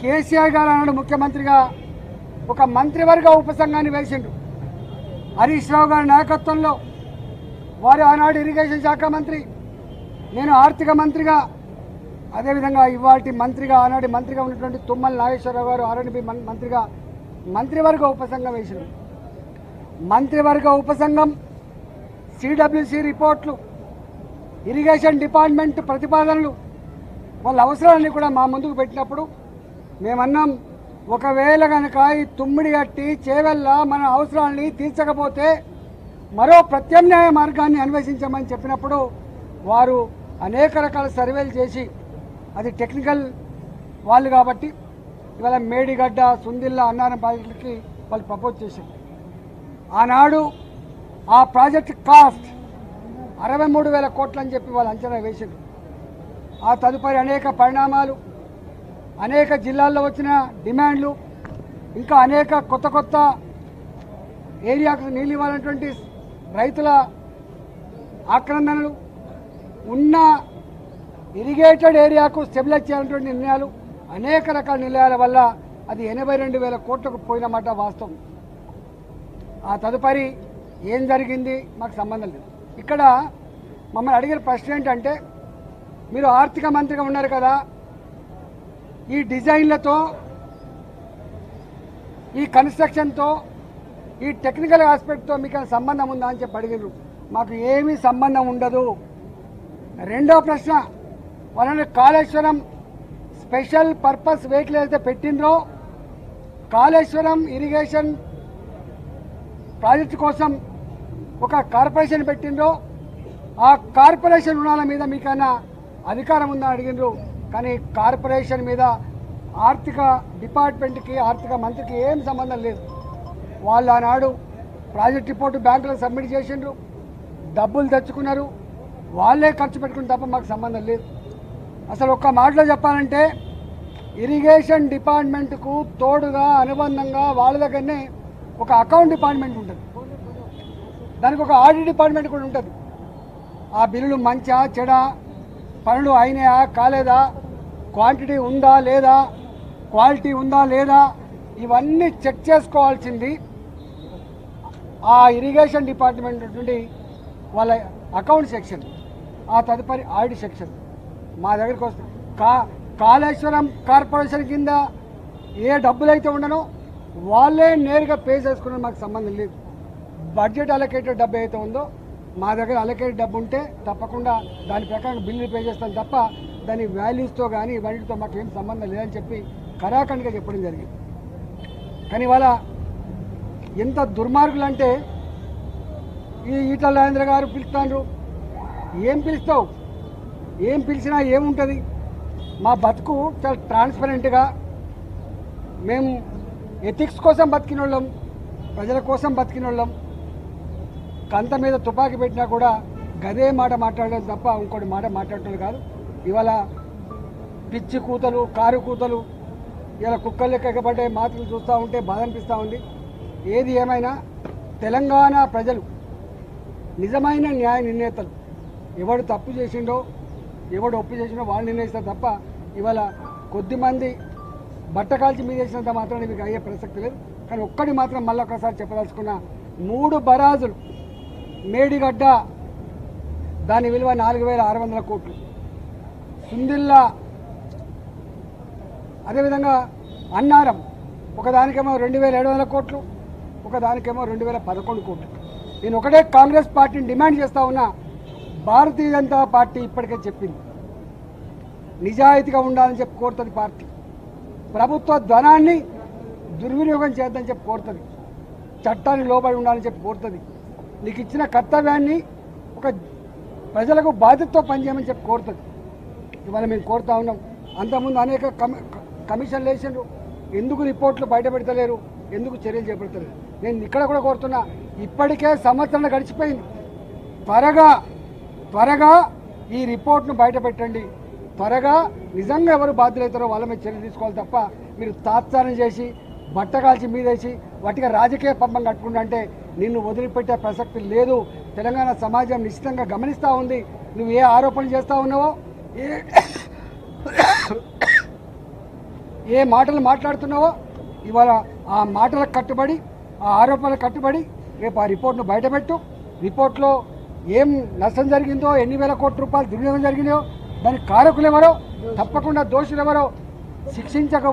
కేసీఆర్ గారు అన్నాడు ముఖ్యమంత్రిగా ఒక మంత్రివర్గ ఉపసంఘాన్ని వేసిండు. హరీష్ రావు గారి నాయకత్వంలో వారు ఆనాడు ఇరిగేషన్ శాఖ మంత్రి, నేను ఆర్థిక మంత్రిగా, అదేవిధంగా ఇవాటి మంత్రిగా ఆనాటి మంత్రిగా ఉన్నటువంటి తుమ్మల నాగేశ్వరరావు గారు ఆర్ఎండ్బి మంత్రిగా మంత్రివర్గ ఉపసంఘం వేసిండు. మంత్రివర్గ ఉపసంఘం సిడబ్ల్యూసి రిపోర్ట్లు, ఇరిగేషన్ డిపార్ట్మెంట్ ప్రతిపాదనలు, వాళ్ళ అవసరాలన్నీ కూడా మా ముందుకు పెట్టినప్పుడు మేమన్నాం, ఒకవేళ కనుక ఈ తుమ్మిడి గట్టి చేవెళ్ళ మన అవసరాలని తీర్చకపోతే మరో ప్రత్యామ్నాయ మార్గాన్ని అన్వేషించమని చెప్పినప్పుడు వారు అనేక రకాల సర్వేలు చేసి, అది టెక్నికల్ వాళ్ళు కాబట్టి ఇవాళ మేడిగడ్డ, సుందిల్ల, అన్నారం ప్రాజెక్టులకి వాళ్ళు ప్రపోజ్ చేశారు. ఆనాడు ఆ ప్రాజెక్ట్ కాస్ట్ 63,000 కోట్లు అని చెప్పి వాళ్ళు అంచనా వేశారు. ఆ తదుపరి అనేక పరిణామాలు, అనేక జిల్లాల్లో వచ్చిన డిమాండ్లు, ఇంకా అనేక కొత్త కొత్త ఏరియాకు నీళ్ళు ఇవ్వాలన్నటువంటి రైతుల ఆక్రందనలు, ఉన్న ఇరిగేటెడ్ ఏరియాకు స్టెబిలైజ్ చేయాలన్నటువంటి నిర్ణయాలు, అనేక రకాల నిర్ణయాల వల్ల అది 82,000 కోట్లకు పోయినమాట వాస్తవం. ఆ తదుపరి ఏం జరిగింది మాకు సంబంధం లేదు. ఇక్కడ మమ్మల్ని అడిగిన ప్రశ్న ఏంటంటే, మీరు ఆర్థిక మంత్రిగా ఉన్నారు కదా, ఈ డిజైన్లతో, ఈ కన్స్ట్రక్షన్తో, ఈ టెక్నికల్ ఆస్పెక్ట్తో మీకు సంబంధం ఉందా అని చెప్పి అడిగినారు. మాకు ఏమీ సంబంధం ఉండదు. రెండో ప్రశ్న, వాళ్ళని కాళేశ్వరం స్పెషల్ పర్పస్ వెహికల్ అయితే పెట్టినరో, కాళేశ్వరం ఇరిగేషన్ ప్రాజెక్టు కోసం ఒక కార్పొరేషన్ పెట్టినరో, ఆ కార్పొరేషన్ రుణాల మీద మీకన్నా అధికారం ఉందని అడిగినారు. కానీ కార్పొరేషన్ మీద ఆర్థిక డిపార్ట్మెంట్కి, ఆర్థిక మంత్రికి ఏం సంబంధం లేదు. వాళ్ళు ఆనాడు ప్రాజెక్ట్ రిపోర్టు బ్యాంకులకు సబ్మిట్ చేసిండ్రు, డబ్బులు తెచ్చుకున్నారు, వాళ్ళే ఖర్చు పెట్టుకుని తప్ప మాకు సంబంధం లేదు. అసలు ఒక్క మాటలో చెప్పాలంటే, ఇరిగేషన్ డిపార్ట్మెంట్కు తోడుగా అనుబంధంగా వాళ్ళ దగ్గరనే ఒక అకౌంట్ డిపార్ట్మెంట్ ఉంటుంది, దానికి ఒక ఆడిట్ డిపార్ట్మెంట్ కూడా ఉంటుంది. ఆ బిల్లులు మంచా చెడా, పనులు అయినాయా కాలేదా, క్వాంటిటీ ఉందా లేదా, క్వాలిటీ ఉందా లేదా, ఇవన్నీ చెక్ చేసుకోవాల్సింది ఆ ఇరిగేషన్ డిపార్ట్మెంట్ నుండి వాళ్ళ అకౌంట్ సెక్షన్, ఆ తదుపరి ఆడిట్ సెక్షన్ మా దగ్గరికి వస్తుంది. కాళేశ్వరం కార్పొరేషన్ కింద ఏ డబ్బులు అయితే ఉండనో వాళ్ళే నేరుగా పే చేసుకున్న మాకు సంబంధం లేదు. బడ్జెట్ అలొకేటెడ్ డబ్బు అయితే ఉందో మా దగ్గర అలొకేటెడ్ డబ్బు ఉంటే తప్పకుండా దాని ప్రకారం బిల్లు పే చేస్తాం తప్ప దాని వాల్యూస్తో కానీ వాటితో మాకు ఏం సంబంధం లేదని చెప్పి కరాఖండిగా చెప్పడం జరిగింది. కానీ ఇవాళ ఎంత దుర్మార్గులు అంటే, ఈ ఈటల రాజేంద్ర గారు పిలుస్తాండ్రు, ఏం పిలుస్తావు, ఏం పిలిచినా ఏముంటుంది. మా బతుకు చాలా ట్రాన్స్పరెంట్గా, మేము ఎథిక్స్ కోసం బతికిన వాళ్ళం, ప్రజల కోసం బతికిన వాళ్ళం. కంత మీద తుపాకీ పెట్టినా కూడా గదే మాట మాట్లాడడం తప్ప ఇంకోటి మాట మాట్లాడటం కాదు. ఇవాళ పిచ్చి కూతలు, కారు కూతలు, ఇలా కుక్కలు లెక్క ఎక్కబడ్డే మాటలు చూస్తూ ఉంటే బాధ అనిపిస్తూ ఉంది. ఏది ఏమైనా తెలంగాణ ప్రజలు నిజమైన న్యాయ నిర్ణేతలు, ఎవడు తప్పు చేసిండో ఎవడు ఒప్పు చేసిండో వాళ్ళు నిర్ణయిస్తారు తప్ప ఇవాళ కొద్దిమంది బట్టకాల్చి మీద చేసినంత మాత్రాన్ని మీకు అయ్యే ప్రసక్తి లేదు. కానీ ఒక్కటి మాత్రం మళ్ళీ ఒకసారి చెప్పదలుచుకున్న, 3 బరాజులు మేడిగడ్డ దాని విలువ 4,600 కోట్లు, సుందిల్లా అదేవిధంగా అన్నారం ఒకదానికేమో 2,700 కోట్లు, ఒకదానికేమో 2,011 కోట్లు. నేను ఒకటే కాంగ్రెస్ పార్టీని డిమాండ్ చేస్తూ ఉన్నా, భారతీయ జనతా పార్టీ ఇప్పటికే చెప్పింది నిజాయితీగా ఉండాలని చెప్పి కోరుతుంది. పార్టీ ప్రభుత్వ ధనాన్ని దుర్వినియోగం చేద్దని చెప్పి కోరుతుంది, చట్టాన్ని లోబడి ఉండాలని చెప్పి కోరుతుంది, నీకు ఇచ్చిన కర్తవ్యాన్ని ఒక ప్రజలకు బాధ్యతతో పనిచేయమని చెప్పి కోరుతుంది. ఇవాళ మేము కోరుతా ఉన్నాం. అంతకుముందు అనేక కమిషన్లు వేసిండ్రు, ఎందుకు రిపోర్ట్లు బయట పెడతలేరు, ఎందుకు చర్యలు చేపడతలేరు. నేను ఇక్కడ కూడా కోరుతున్నా, ఇప్పటికే సంవత్సరం గడిచిపోయింది, త్వరగా ఈ రిపోర్ట్ను బయట పెట్టండి. త్వరగా నిజంగా ఎవరు బాధ్యులవుతారో వాళ్ళ మీద చర్య తీసుకోవాలి తప్ప మీరు తాత్సారం చేసి బట్టకాల్చి మీదేసి వాటిగా రాజకీయ పంపం కట్టుకుంటా అంటే నిన్ను వదిలిపెట్టే ప్రసక్తి లేదు. తెలంగాణ సమాజం నిశ్చితంగా గమనిస్తూ ఉంది నువ్వు ఏ ఆరోపణలు చేస్తూ ఉన్నావో, ఏ మాటలు మాట్లాడుతున్నావో ఇవాళ ఆ మాటలకు కట్టుబడి ఆ ఆరోపణలకు కట్టుబడి రేపు ఆ రిపోర్ట్ను బయటపెట్టు. రిపోర్ట్లో ఏం నష్టం జరిగిందో, ఎన్ని వేల కోట్ల రూపాయలు దుర్వినియోగం జరిగిందో, దానికి కారకులు ఎవరో, తప్పకుండా దోషులు ఎవరో శిక్షించక